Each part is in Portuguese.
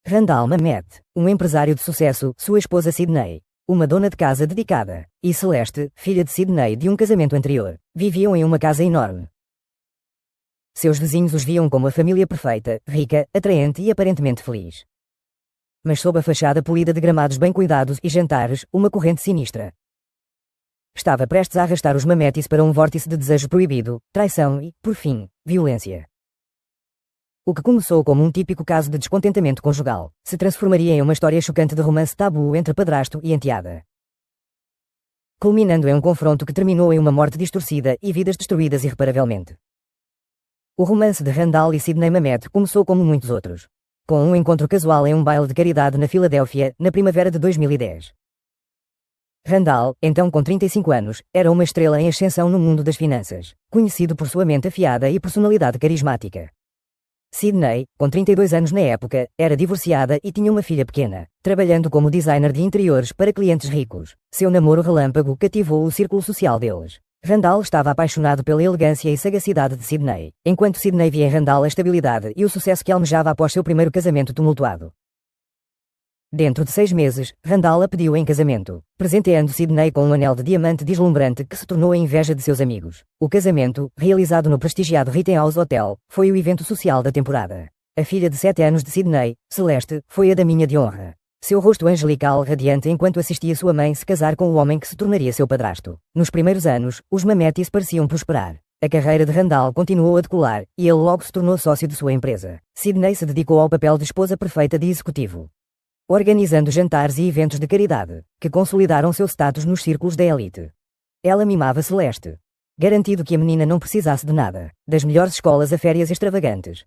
Randall Mamet, um empresário de sucesso, sua esposa Sydney, uma dona de casa dedicada, e Celeste, filha de Sydney de um casamento anterior, viviam em uma casa enorme. Seus vizinhos os viam como a família perfeita, rica, atraente e aparentemente feliz. Mas sob a fachada polida de gramados bem cuidados e jantares, uma corrente sinistra estava prestes a arrastar os Mametis para um vórtice de desejo proibido, traição e, por fim, violência. O que começou como um típico caso de descontentamento conjugal, se transformaria em uma história chocante de romance tabu entre padrasto e enteada, culminando em um confronto que terminou em uma morte distorcida e vidas destruídas irreparavelmente. O romance de Randall e Sydney Mamet começou como muitos outros, com um encontro casual em um baile de caridade na Filadélfia, na primavera de 2010. Randall, então com 35 anos, era uma estrela em ascensão no mundo das finanças, conhecido por sua mente afiada e personalidade carismática. Sydney, com 32 anos na época, era divorciada e tinha uma filha pequena, trabalhando como designer de interiores para clientes ricos. Seu namoro relâmpago cativou o círculo social deles. Randall estava apaixonado pela elegância e sagacidade de Sydney, enquanto Sydney via em Randall a estabilidade e o sucesso que almejava após seu primeiro casamento tumultuado. Dentro de 6 meses, Randall a pediu em casamento, presenteando Sydney com um anel de diamante deslumbrante que se tornou a inveja de seus amigos. O casamento, realizado no prestigiado Rittenhouse Hotel, foi o evento social da temporada. A filha de 7 anos de Sydney, Celeste, foi a daminha de honra. Seu rosto angelical radiante enquanto assistia sua mãe se casar com o homem que se tornaria seu padrasto. Nos primeiros anos, os Mametis pareciam prosperar. A carreira de Randall continuou a decolar, e ele logo se tornou sócio de sua empresa. Sydney se dedicou ao papel de esposa perfeita de executivo, organizando jantares e eventos de caridade, que consolidaram seu status nos círculos da elite. Ela mimava Celeste, garantindo que a menina não precisasse de nada, das melhores escolas a férias extravagantes.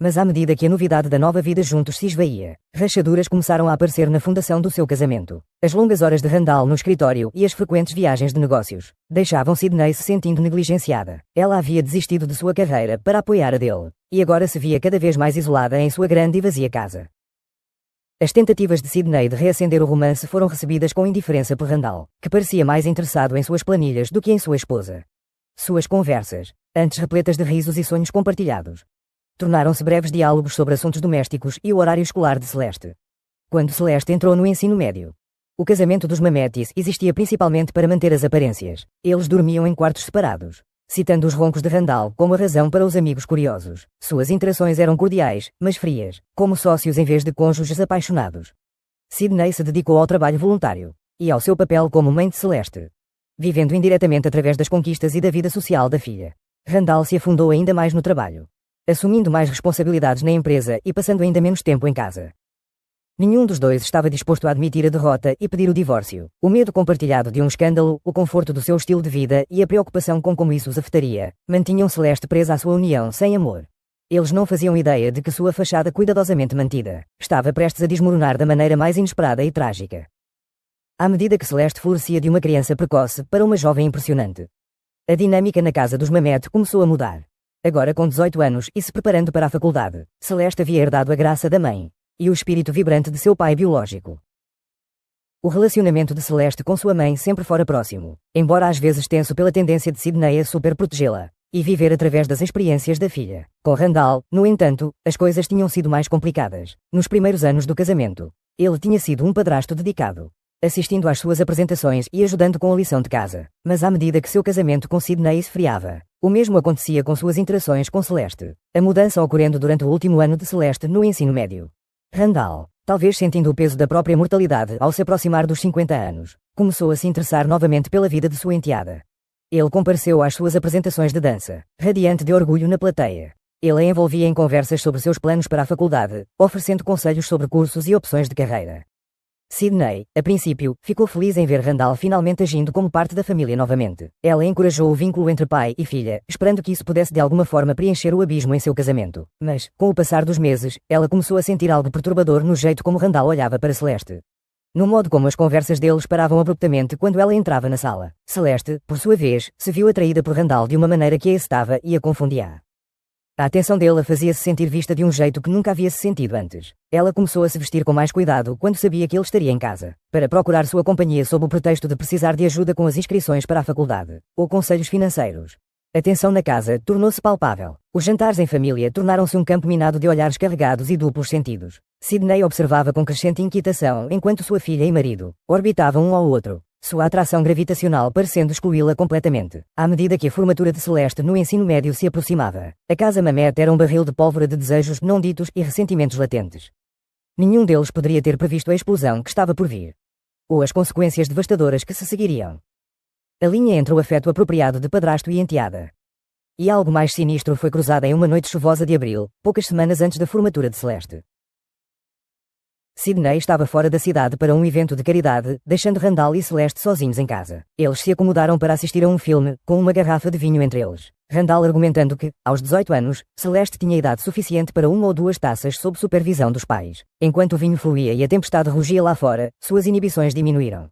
Mas à medida que a novidade da nova vida juntos se esvaía, rachaduras começaram a aparecer na fundação do seu casamento. As longas horas de Randall no escritório e as frequentes viagens de negócios deixavam Sydney se sentindo negligenciada. Ela havia desistido de sua carreira para apoiar a dele, e agora se via cada vez mais isolada em sua grande e vazia casa. As tentativas de Sydney de reacender o romance foram recebidas com indiferença por Randall, que parecia mais interessado em suas planilhas do que em sua esposa. Suas conversas, antes repletas de risos e sonhos compartilhados, tornaram-se breves diálogos sobre assuntos domésticos e o horário escolar de Celeste. Quando Celeste entrou no ensino médio, o casamento dos Mametis existia principalmente para manter as aparências. Eles dormiam em quartos separados, citando os roncos de Randall como a razão para os amigos curiosos. Suas interações eram cordiais, mas frias, como sócios em vez de cônjuges apaixonados. Sydney se dedicou ao trabalho voluntário e ao seu papel como mãe de Celeste, vivendo indiretamente através das conquistas e da vida social da filha. Randall se afundou ainda mais no trabalho, assumindo mais responsabilidades na empresa e passando ainda menos tempo em casa. Nenhum dos dois estava disposto a admitir a derrota e pedir o divórcio. O medo compartilhado de um escândalo, o conforto do seu estilo de vida e a preocupação com como isso os afetaria, mantinham Celeste presa à sua união sem amor. Eles não faziam ideia de que sua fachada cuidadosamente mantida estava prestes a desmoronar da maneira mais inesperada e trágica. À medida que Celeste florescia de uma criança precoce para uma jovem impressionante, a dinâmica na casa dos Mamet começou a mudar. Agora com 18 anos e se preparando para a faculdade, Celeste havia herdado a graça da mãe e o espírito vibrante de seu pai biológico. O relacionamento de Celeste com sua mãe sempre fora próximo, embora às vezes tenso pela tendência de Sydney a superprotegê-la e viver através das experiências da filha. Com Randall, no entanto, as coisas tinham sido mais complicadas. Nos primeiros anos do casamento, ele tinha sido um padrasto dedicado, assistindo às suas apresentações e ajudando com a lição de casa. Mas à medida que seu casamento com Sydney esfriava, o mesmo acontecia com suas interações com Celeste, a mudança ocorrendo durante o último ano de Celeste no ensino médio. Randall, talvez sentindo o peso da própria mortalidade ao se aproximar dos 50 anos, começou a se interessar novamente pela vida de sua enteada. Ele compareceu às suas apresentações de dança, radiante de orgulho na plateia. Ele a envolvia em conversas sobre seus planos para a faculdade, oferecendo conselhos sobre cursos e opções de carreira. Sydney, a princípio, ficou feliz em ver Randall finalmente agindo como parte da família novamente. Ela encorajou o vínculo entre pai e filha, esperando que isso pudesse de alguma forma preencher o abismo em seu casamento. Mas, com o passar dos meses, ela começou a sentir algo perturbador no jeito como Randall olhava para Celeste. No modo como as conversas deles paravam abruptamente quando ela entrava na sala. Celeste, por sua vez, se viu atraída por Randall de uma maneira que a excitava e a confundia. A atenção dele a fazia-se sentir vista de um jeito que nunca havia se sentido antes. Ela começou a se vestir com mais cuidado quando sabia que ele estaria em casa, para procurar sua companhia sob o pretexto de precisar de ajuda com as inscrições para a faculdade, ou conselhos financeiros. A tensão na casa tornou-se palpável. Os jantares em família tornaram-se um campo minado de olhares carregados e duplos sentidos. Sidney observava com crescente inquietação enquanto sua filha e marido orbitavam um ao outro, sua atração gravitacional parecendo excluí-la completamente. À medida que a formatura de Celeste no ensino médio se aproximava, a casa Mamet era um barril de pólvora de desejos não ditos e ressentimentos latentes. Nenhum deles poderia ter previsto a explosão que estava por vir, ou as consequências devastadoras que se seguiriam. A linha entre o afeto apropriado de padrasto e enteada e algo mais sinistro foi cruzada em uma noite chuvosa de abril, poucas semanas antes da formatura de Celeste. Sidney estava fora da cidade para um evento de caridade, deixando Randall e Celeste sozinhos em casa. Eles se acomodaram para assistir a um filme, com uma garrafa de vinho entre eles. Randall argumentando que, aos 18 anos, Celeste tinha idade suficiente para uma ou duas taças sob supervisão dos pais. Enquanto o vinho fluía e a tempestade rugia lá fora, suas inibições diminuíram.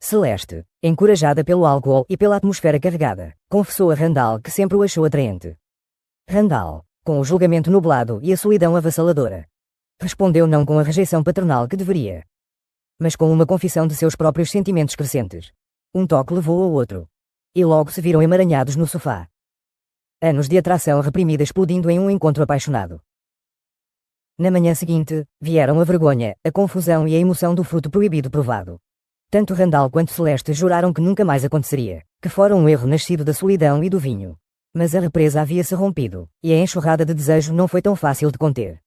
Celeste, encorajada pelo álcool e pela atmosfera carregada, confessou a Randall que sempre o achou atraente. Randall, com o julgamento nublado e a solidão avassaladora, respondeu não com a rejeição paternal que deveria, mas com uma confissão de seus próprios sentimentos crescentes. Um toque levou ao outro, e logo se viram emaranhados no sofá. Anos de atração reprimida explodindo em um encontro apaixonado. Na manhã seguinte, vieram a vergonha, a confusão e a emoção do fruto proibido provado. Tanto Randall quanto Celeste juraram que nunca mais aconteceria, que fora um erro nascido da solidão e do vinho. Mas a represa havia-se rompido, e a enxurrada de desejo não foi tão fácil de conter.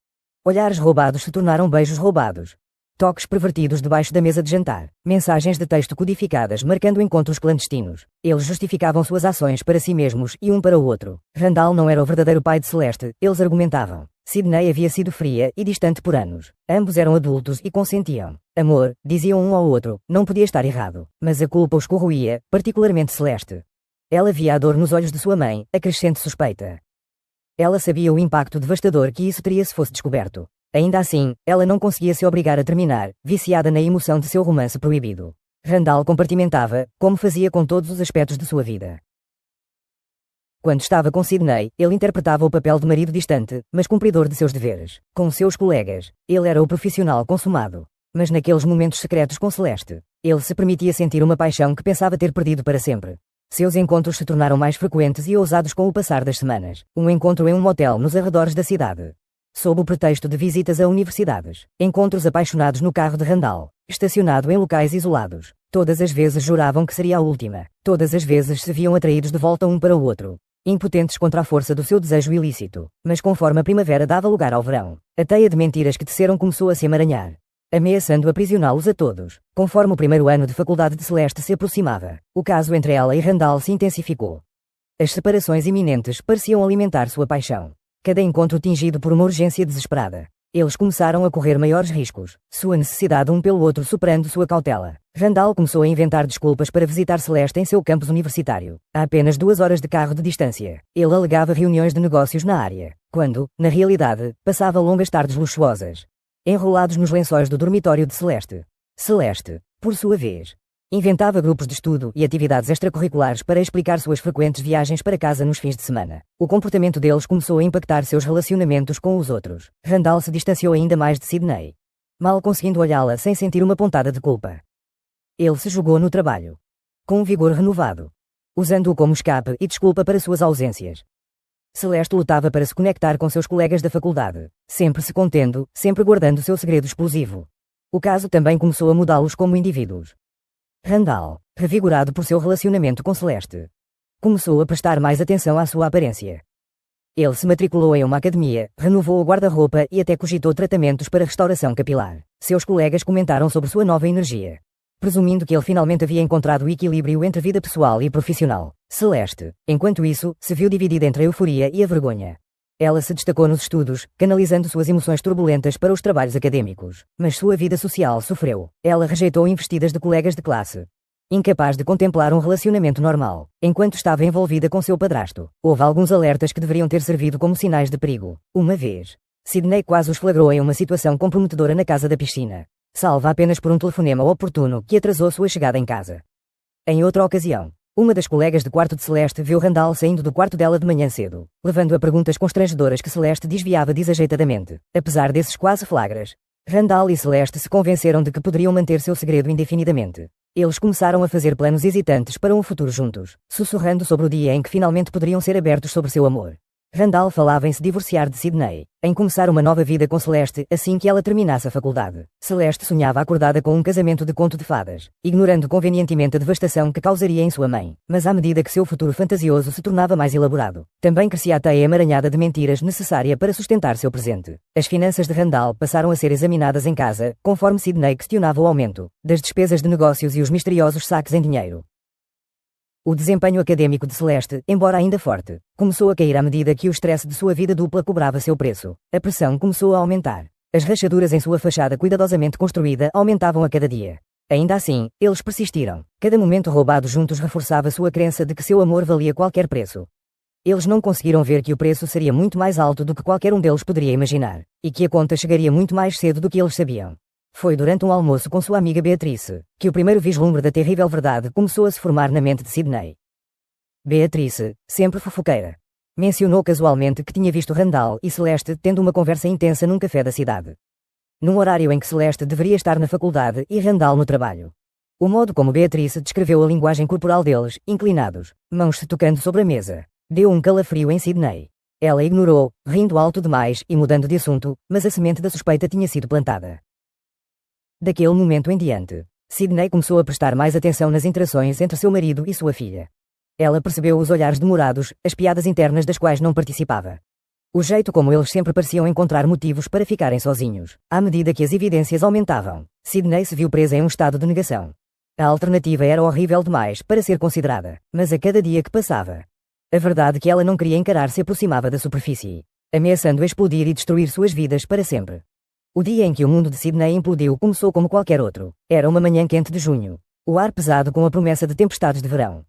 Olhares roubados se tornaram beijos roubados. Toques pervertidos debaixo da mesa de jantar. Mensagens de texto codificadas marcando encontros clandestinos. Eles justificavam suas ações para si mesmos e um para o outro. Randall não era o verdadeiro pai de Celeste, eles argumentavam. Sidney havia sido fria e distante por anos. Ambos eram adultos e consentiam. Amor, diziam um ao outro, não podia estar errado. Mas a culpa os corroía, particularmente Celeste. Ela via a dor nos olhos de sua mãe, a crescente suspeita. Ela sabia o impacto devastador que isso teria se fosse descoberto. Ainda assim, ela não conseguia se obrigar a terminar, viciada na emoção de seu romance proibido. Randall compartimentava, como fazia com todos os aspectos de sua vida. Quando estava com Sidney, ele interpretava o papel de marido distante, mas cumpridor de seus deveres. Com seus colegas, ele era o profissional consumado. Mas naqueles momentos secretos com Celeste, ele se permitia sentir uma paixão que pensava ter perdido para sempre. Seus encontros se tornaram mais frequentes e ousados com o passar das semanas. Um encontro em um motel nos arredores da cidade. Sob o pretexto de visitas a universidades. Encontros apaixonados no carro de Randall, estacionado em locais isolados. Todas as vezes juravam que seria a última. Todas as vezes se viam atraídos de volta um para o outro. Impotentes contra a força do seu desejo ilícito. Mas conforme a primavera dava lugar ao verão, a teia de mentiras que teceram começou a se emaranhar, ameaçando aprisioná-los a todos. Conforme o primeiro ano de faculdade de Celeste se aproximava, o caso entre ela e Randall se intensificou. As separações iminentes pareciam alimentar sua paixão. Cada encontro tingido por uma urgência desesperada. Eles começaram a correr maiores riscos, sua necessidade um pelo outro superando sua cautela. Randall começou a inventar desculpas para visitar Celeste em seu campus universitário, a apenas 2 horas de carro de distância. Ele alegava reuniões de negócios na área, quando, na realidade, passava longas tardes luxuosas, enrolados nos lençóis do dormitório de Celeste. Celeste, por sua vez, inventava grupos de estudo e atividades extracurriculares para explicar suas frequentes viagens para casa nos fins de semana. O comportamento deles começou a impactar seus relacionamentos com os outros. Randall se distanciou ainda mais de Sidney, mal conseguindo olhá-la sem sentir uma pontada de culpa. Ele se jogou no trabalho, com um vigor renovado, usando-o como escape e desculpa para suas ausências. Celeste lutava para se conectar com seus colegas da faculdade, sempre se contendo, sempre guardando seu segredo explosivo. O caso também começou a mudá-los como indivíduos. Randall, revigorado por seu relacionamento com Celeste, começou a prestar mais atenção à sua aparência. Ele se matriculou em uma academia, renovou o guarda-roupa e até cogitou tratamentos para restauração capilar. Seus colegas comentaram sobre sua nova energia, presumindo que ele finalmente havia encontrado o equilíbrio entre vida pessoal e profissional. Celeste, enquanto isso, se viu dividida entre a euforia e a vergonha. Ela se destacou nos estudos, canalizando suas emoções turbulentas para os trabalhos acadêmicos. Mas sua vida social sofreu. Ela rejeitou investidas de colegas de classe, incapaz de contemplar um relacionamento normal, enquanto estava envolvida com seu padrasto. Houve alguns alertas que deveriam ter servido como sinais de perigo. Uma vez, Sidney quase os flagrou em uma situação comprometedora na casa da piscina, salva apenas por um telefonema oportuno que atrasou sua chegada em casa. Em outra ocasião, uma das colegas de quarto de Celeste viu Randall saindo do quarto dela de manhã cedo, levando a perguntas constrangedoras que Celeste desviava desajeitadamente. Apesar desses quase flagras, Randall e Celeste se convenceram de que poderiam manter seu segredo indefinidamente. Eles começaram a fazer planos hesitantes para um futuro juntos, sussurrando sobre o dia em que finalmente poderiam ser abertos sobre seu amor. Randall falava em se divorciar de Sydney, em começar uma nova vida com Celeste assim que ela terminasse a faculdade. Celeste sonhava acordada com um casamento de conto de fadas, ignorando convenientemente a devastação que causaria em sua mãe. Mas à medida que seu futuro fantasioso se tornava mais elaborado, também crescia a teia emaranhada de mentiras necessária para sustentar seu presente. As finanças de Randall passaram a ser examinadas em casa, conforme Sydney questionava o aumento das despesas de negócios e os misteriosos saques em dinheiro. O desempenho acadêmico de Celeste, embora ainda forte, começou a cair à medida que o estresse de sua vida dupla cobrava seu preço. A pressão começou a aumentar. As rachaduras em sua fachada cuidadosamente construída aumentavam a cada dia. Ainda assim, eles persistiram. Cada momento roubado juntos reforçava sua crença de que seu amor valia qualquer preço. Eles não conseguiram ver que o preço seria muito mais alto do que qualquer um deles poderia imaginar, e que a conta chegaria muito mais cedo do que eles sabiam. Foi durante um almoço com sua amiga Beatrice que o primeiro vislumbre da terrível verdade começou a se formar na mente de Sydney. Beatrice, sempre fofoqueira, mencionou casualmente que tinha visto Randall e Celeste tendo uma conversa intensa num café da cidade. Num horário em que Celeste deveria estar na faculdade e Randall no trabalho. O modo como Beatrice descreveu a linguagem corporal deles, inclinados, mãos se tocando sobre a mesa, deu um calafrio em Sydney. Ela ignorou, rindo alto demais e mudando de assunto, mas a semente da suspeita tinha sido plantada. Daquele momento em diante, Sydney começou a prestar mais atenção nas interações entre seu marido e sua filha. Ela percebeu os olhares demorados, as piadas internas das quais não participava. O jeito como eles sempre pareciam encontrar motivos para ficarem sozinhos. À medida que as evidências aumentavam, Sydney se viu presa em um estado de negação. A alternativa era horrível demais para ser considerada, mas a cada dia que passava, a verdade que ela não queria encarar se aproximava da superfície, ameaçando explodir e destruir suas vidas para sempre. O dia em que o mundo de Sydney implodiu começou como qualquer outro. Era uma manhã quente de junho. O ar pesado com a promessa de tempestades de verão.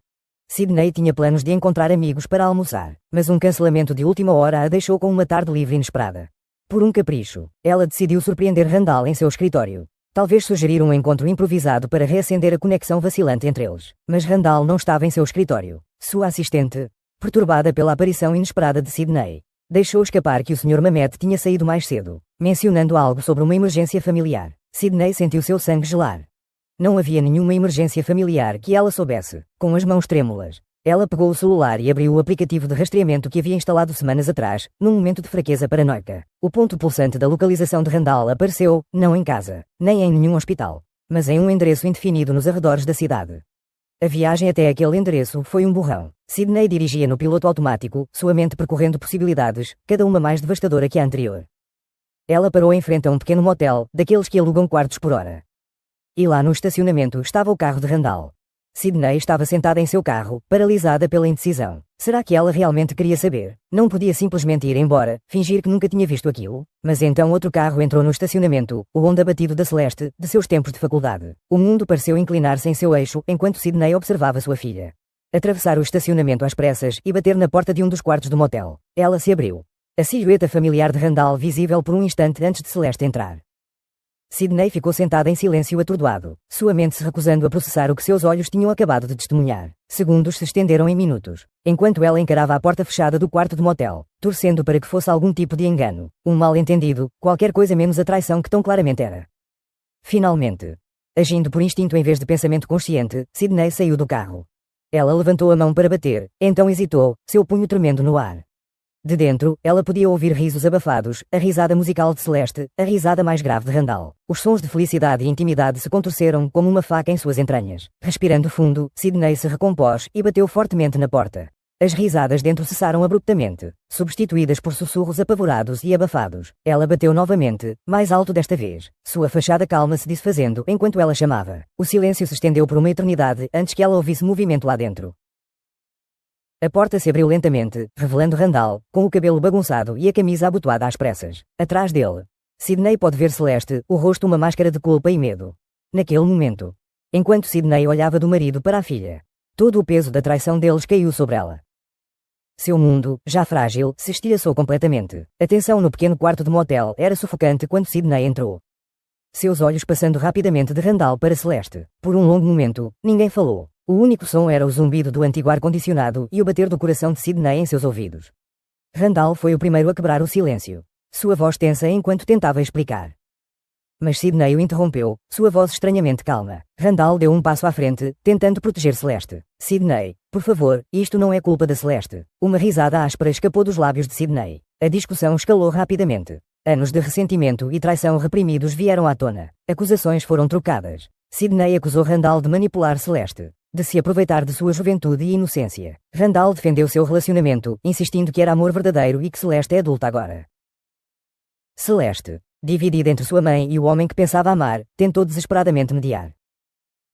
Sydney tinha planos de encontrar amigos para almoçar, mas um cancelamento de última hora a deixou com uma tarde livre inesperada. Por um capricho, ela decidiu surpreender Randall em seu escritório. Talvez sugerir um encontro improvisado para reacender a conexão vacilante entre eles. Mas Randall não estava em seu escritório. Sua assistente, perturbada pela aparição inesperada de Sydney, deixou escapar que o Sr. Mamet tinha saído mais cedo, mencionando algo sobre uma emergência familiar. Sydney sentiu seu sangue gelar. Não havia nenhuma emergência familiar que ela soubesse. Com as mãos trêmulas, ela pegou o celular e abriu o aplicativo de rastreamento que havia instalado semanas atrás, num momento de fraqueza paranoica. O ponto pulsante da localização de Randall apareceu, não em casa, nem em nenhum hospital, mas em um endereço indefinido nos arredores da cidade. A viagem até aquele endereço foi um borrão. Sydney dirigia no piloto automático, sua mente percorrendo possibilidades, cada uma mais devastadora que a anterior. Ela parou em frente a um pequeno motel, daqueles que alugam quartos por hora. E lá no estacionamento estava o carro de Randall. Sydney estava sentada em seu carro, paralisada pela indecisão. Será que ela realmente queria saber? Não podia simplesmente ir embora, fingir que nunca tinha visto aquilo? Mas então outro carro entrou no estacionamento, o Honda batido da Celeste, de seus tempos de faculdade. O mundo pareceu inclinar-se em seu eixo enquanto Sydney observava sua filha atravessar o estacionamento às pressas e bater na porta de um dos quartos do motel. Ela se abriu. A silhueta familiar de Randall visível por um instante antes de Celeste entrar. Sydney ficou sentada em silêncio atordoado, sua mente se recusando a processar o que seus olhos tinham acabado de testemunhar. Segundos se estenderam em minutos, enquanto ela encarava a porta fechada do quarto do motel, torcendo para que fosse algum tipo de engano, um mal-entendido, qualquer coisa menos a traição que tão claramente era. Finalmente, agindo por instinto em vez de pensamento consciente, Sydney saiu do carro. Ela levantou a mão para bater, então hesitou, seu punho tremendo no ar. De dentro, ela podia ouvir risos abafados, a risada musical de Celeste, a risada mais grave de Randall. Os sons de felicidade e intimidade se contorceram como uma faca em suas entranhas. Respirando fundo, Sydney se recompôs e bateu fortemente na porta. As risadas dentro cessaram abruptamente, substituídas por sussurros apavorados e abafados. Ela bateu novamente, mais alto desta vez. Sua fachada calma se desfazendo enquanto ela chamava. O silêncio se estendeu por uma eternidade antes que ela ouvisse movimento lá dentro. A porta se abriu lentamente, revelando Randall, com o cabelo bagunçado e a camisa abotoada às pressas. Atrás dele, Sydney pode ver Celeste, o rosto uma máscara de culpa e medo. Naquele momento, enquanto Sydney olhava do marido para a filha, todo o peso da traição deles caiu sobre ela. Seu mundo, já frágil, se estilhaçou completamente. A tensão no pequeno quarto de motel era sufocante quando Sydney entrou. Seus olhos passando rapidamente de Randall para Celeste. Por um longo momento, ninguém falou. O único som era o zumbido do antigo ar-condicionado e o bater do coração de Sydney em seus ouvidos. Randall foi o primeiro a quebrar o silêncio. Sua voz tensa enquanto tentava explicar. Mas Sidney o interrompeu, sua voz estranhamente calma. Randall deu um passo à frente, tentando proteger Celeste. Sidney, por favor, isto não é culpa da Celeste. Uma risada áspera escapou dos lábios de Sidney. A discussão escalou rapidamente. Anos de ressentimento e traição reprimidos vieram à tona. Acusações foram trocadas. Sidney acusou Randall de manipular Celeste, de se aproveitar de sua juventude e inocência. Randall defendeu seu relacionamento, insistindo que era amor verdadeiro e que Celeste é adulta agora. Celeste, dividida entre sua mãe e o homem que pensava amar, tentou desesperadamente mediar.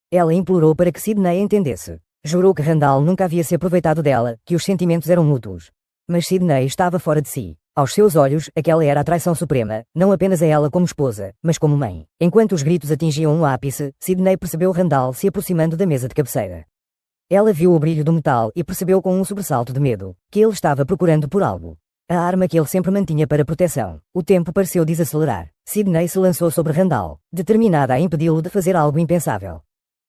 Ela implorou para que Sidney entendesse. Jurou que Randall nunca havia se aproveitado dela, que os sentimentos eram mútuos. Mas Sidney estava fora de si. Aos seus olhos, aquela era a traição suprema, não apenas a ela como esposa, mas como mãe. Enquanto os gritos atingiam um ápice, Sidney percebeu Randall se aproximando da mesa de cabeceira. Ela viu o brilho do metal e percebeu com um sobressalto de medo, que ele estava procurando por algo. A arma que ele sempre mantinha para proteção. O tempo pareceu desacelerar. Sidney se lançou sobre Randall, determinada a impedi-lo de fazer algo impensável.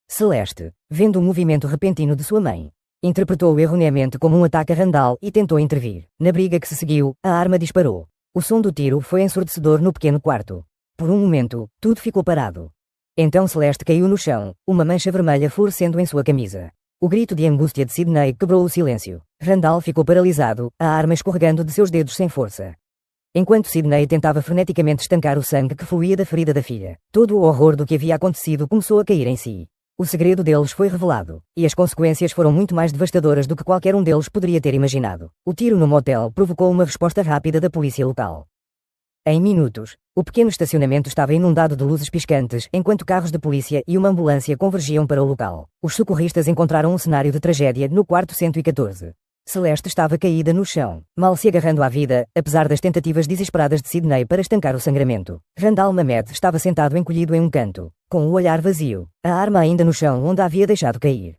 Celeste, vendo o movimento repentino de sua mãe, interpretou-o erroneamente como um ataque a Randall e tentou intervir. Na briga que se seguiu, a arma disparou. O som do tiro foi ensurdecedor no pequeno quarto. Por um momento, tudo ficou parado. Então Celeste caiu no chão, uma mancha vermelha fluorescendo em sua camisa. O grito de angústia de Sidney quebrou o silêncio. Randall ficou paralisado, a arma escorregando de seus dedos sem força. Enquanto Sidney tentava freneticamente estancar o sangue que fluía da ferida da filha, todo o horror do que havia acontecido começou a cair em si. O segredo deles foi revelado, e as consequências foram muito mais devastadoras do que qualquer um deles poderia ter imaginado. O tiro no motel provocou uma resposta rápida da polícia local. Em minutos, o pequeno estacionamento estava inundado de luzes piscantes enquanto carros de polícia e uma ambulância convergiam para o local. Os socorristas encontraram um cenário de tragédia no quarto 114. Celeste estava caída no chão, mal se agarrando à vida, apesar das tentativas desesperadas de Sidney para estancar o sangramento. Randall Mamet estava sentado encolhido em um canto, com o olhar vazio, a arma ainda no chão onde a havia deixado cair.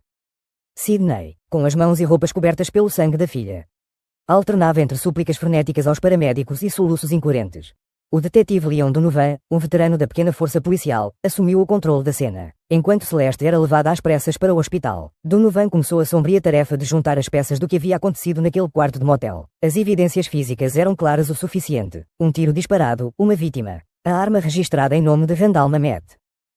Sidney, com as mãos e roupas cobertas pelo sangue da filha, alternava entre súplicas frenéticas aos paramédicos e soluços incoerentes. O detetive Leon Donovan, um veterano da pequena força policial, assumiu o controle da cena. Enquanto Celeste era levada às pressas para o hospital, Donovan começou a sombria tarefa de juntar as peças do que havia acontecido naquele quarto de motel. As evidências físicas eram claras o suficiente. Um tiro disparado, uma vítima. A arma registrada em nome de Randall Mamet.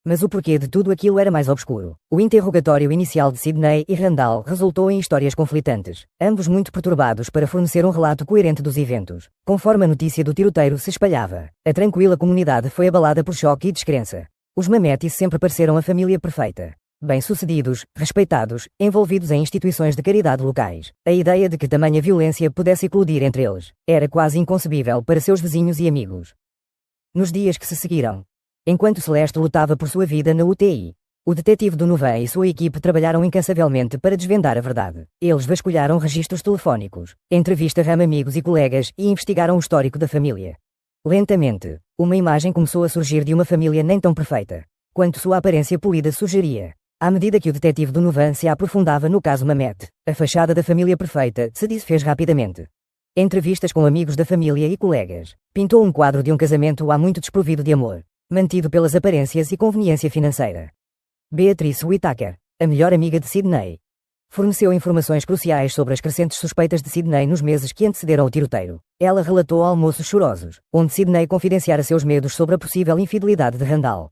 Mas o porquê de tudo aquilo era mais obscuro. O interrogatório inicial de Sidney e Randall resultou em histórias conflitantes, ambos muito perturbados para fornecer um relato coerente dos eventos. Conforme a notícia do tiroteiro se espalhava, a tranquila comunidade foi abalada por choque e descrença. Os Mametis sempre pareceram a família perfeita. Bem-sucedidos, respeitados, envolvidos em instituições de caridade locais. A ideia de que tamanha violência pudesse eclodir entre eles era quase inconcebível para seus vizinhos e amigos. Nos dias que se seguiram, enquanto Celeste lutava por sua vida na UTI, o detetive Donovan e sua equipe trabalharam incansavelmente para desvendar a verdade. Eles vasculharam registros telefónicos, entrevistaram amigos e colegas e investigaram o histórico da família. Lentamente, uma imagem começou a surgir de uma família nem tão perfeita quanto sua aparência polida sugeria. À medida que o detetive Donovan se aprofundava no caso Mamet, a fachada da família perfeita se desfez rapidamente. Entrevistas com amigos da família e colegas, pintou um quadro de um casamento há muito desprovido de amor, mantido pelas aparências e conveniência financeira. Beatrice Whittaker, a melhor amiga de Sidney, forneceu informações cruciais sobre as crescentes suspeitas de Sidney nos meses que antecederam o tiroteiro. Ela relatou almoços chorosos, onde Sidney confidenciara seus medos sobre a possível infidelidade de Randall,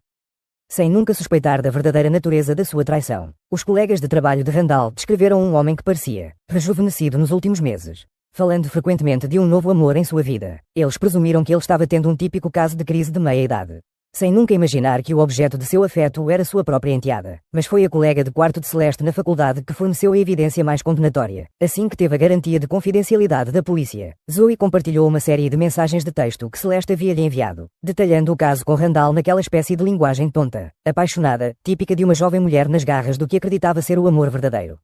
sem nunca suspeitar da verdadeira natureza da sua traição. Os colegas de trabalho de Randall descreveram um homem que parecia rejuvenescido nos últimos meses, falando frequentemente de um novo amor em sua vida. Eles presumiram que ele estava tendo um típico caso de crise de meia-idade, sem nunca imaginar que o objeto de seu afeto era sua própria enteada. Mas foi a colega de quarto de Celeste na faculdade que forneceu a evidência mais condenatória. Assim que teve a garantia de confidencialidade da polícia, Zoe compartilhou uma série de mensagens de texto que Celeste havia lhe enviado, detalhando o caso com Randall naquela espécie de linguagem tonta, apaixonada, típica de uma jovem mulher nas garras do que acreditava ser o amor verdadeiro.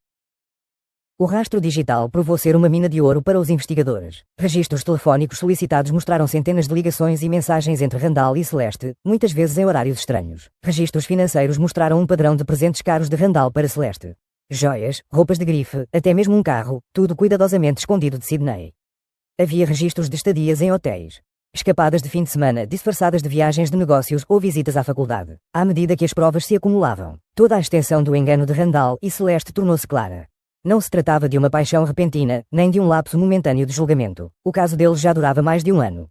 O rastro digital provou ser uma mina de ouro para os investigadores. Registros telefónicos solicitados mostraram centenas de ligações e mensagens entre Randall e Celeste, muitas vezes em horários estranhos. Registros financeiros mostraram um padrão de presentes caros de Randall para Celeste. Joias, roupas de grife, até mesmo um carro, tudo cuidadosamente escondido de Sidney. Havia registros de estadias em hotéis, escapadas de fim de semana disfarçadas de viagens de negócios ou visitas à faculdade. À medida que as provas se acumulavam, toda a extensão do engano de Randall e Celeste tornou-se clara. Não se tratava de uma paixão repentina, nem de um lapso momentâneo de julgamento. O caso deles já durava mais de um ano.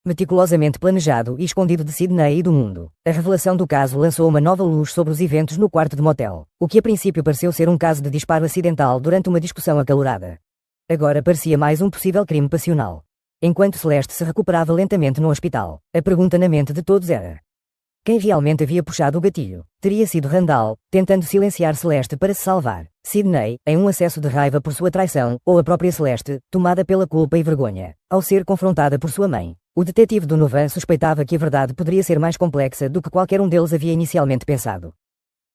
Meticulosamente planejado e escondido de Sidney e do mundo, a revelação do caso lançou uma nova luz sobre os eventos no quarto de motel, o que a princípio pareceu ser um caso de disparo acidental durante uma discussão acalorada. Agora parecia mais um possível crime passional. Enquanto Celeste se recuperava lentamente no hospital, a pergunta na mente de todos era: quem realmente havia puxado o gatilho? Teria sido Randall, tentando silenciar Celeste para se salvar, Sidney, em um acesso de raiva por sua traição, ou a própria Celeste, tomada pela culpa e vergonha, ao ser confrontada por sua mãe. O detetive Donovan suspeitava que a verdade poderia ser mais complexa do que qualquer um deles havia inicialmente pensado.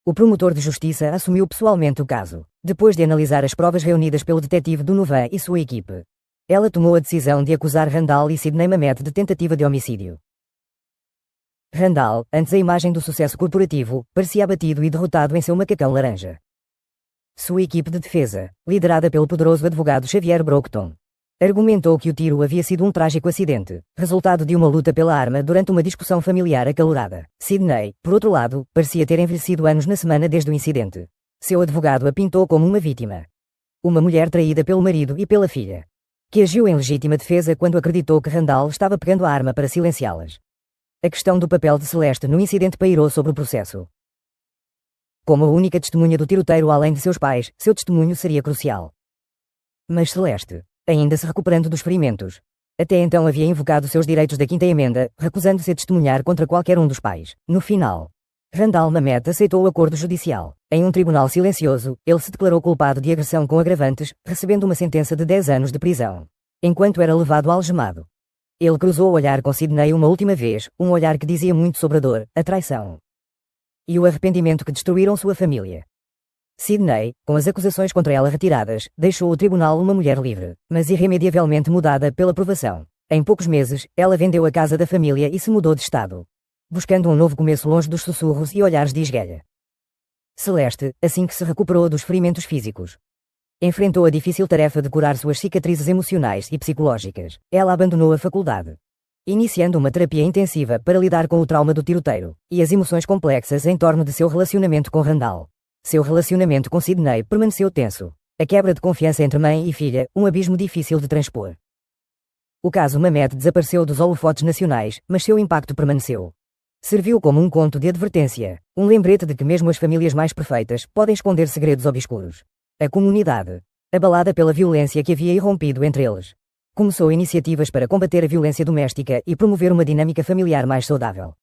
O promotor de justiça assumiu pessoalmente o caso, depois de analisar as provas reunidas pelo detetive Donovan e sua equipe. Ela tomou a decisão de acusar Randall e Sidney Mamet de tentativa de homicídio. Randall, antes a imagem do sucesso corporativo, parecia abatido e derrotado em seu macacão laranja. Sua equipe de defesa, liderada pelo poderoso advogado Xavier Brockton, argumentou que o tiro havia sido um trágico acidente, resultado de uma luta pela arma durante uma discussão familiar acalorada. Sidney, por outro lado, parecia ter envelhecido anos na semana desde o incidente. Seu advogado a pintou como uma vítima. Uma mulher traída pelo marido e pela filha, que agiu em legítima defesa quando acreditou que Randall estava pegando a arma para silenciá-las. A questão do papel de Celeste no incidente pairou sobre o processo. Como a única testemunha do tiroteio além de seus pais, seu testemunho seria crucial. Mas Celeste, ainda se recuperando dos ferimentos, até então havia invocado seus direitos da Quinta Emenda, recusando-se a testemunhar contra qualquer um dos pais. No final, Randall Mamet aceitou o acordo judicial. Em um tribunal silencioso, ele se declarou culpado de agressão com agravantes, recebendo uma sentença de 10 anos de prisão. Enquanto era levado algemado, ele cruzou o olhar com Sidney uma última vez, um olhar que dizia muito sobre a dor, a traição e o arrependimento que destruíram sua família. Sidney, com as acusações contra ela retiradas, deixou o tribunal uma mulher livre, mas irremediavelmente mudada pela provação. Em poucos meses, ela vendeu a casa da família e se mudou de estado, buscando um novo começo longe dos sussurros e olhares de esguelha. Celeste, assim que se recuperou dos ferimentos físicos, enfrentou a difícil tarefa de curar suas cicatrizes emocionais e psicológicas. Ela abandonou a faculdade, iniciando uma terapia intensiva para lidar com o trauma do tiroteio e as emoções complexas em torno de seu relacionamento com Randall. Seu relacionamento com Sidney permaneceu tenso. A quebra de confiança entre mãe e filha, um abismo difícil de transpor. O caso Mamet desapareceu dos holofotes nacionais, mas seu impacto permaneceu. Serviu como um conto de advertência, um lembrete de que mesmo as famílias mais perfeitas podem esconder segredos obscuros. A comunidade, abalada pela violência que havia irrompido entre eles, começou iniciativas para combater a violência doméstica e promover uma dinâmica familiar mais saudável.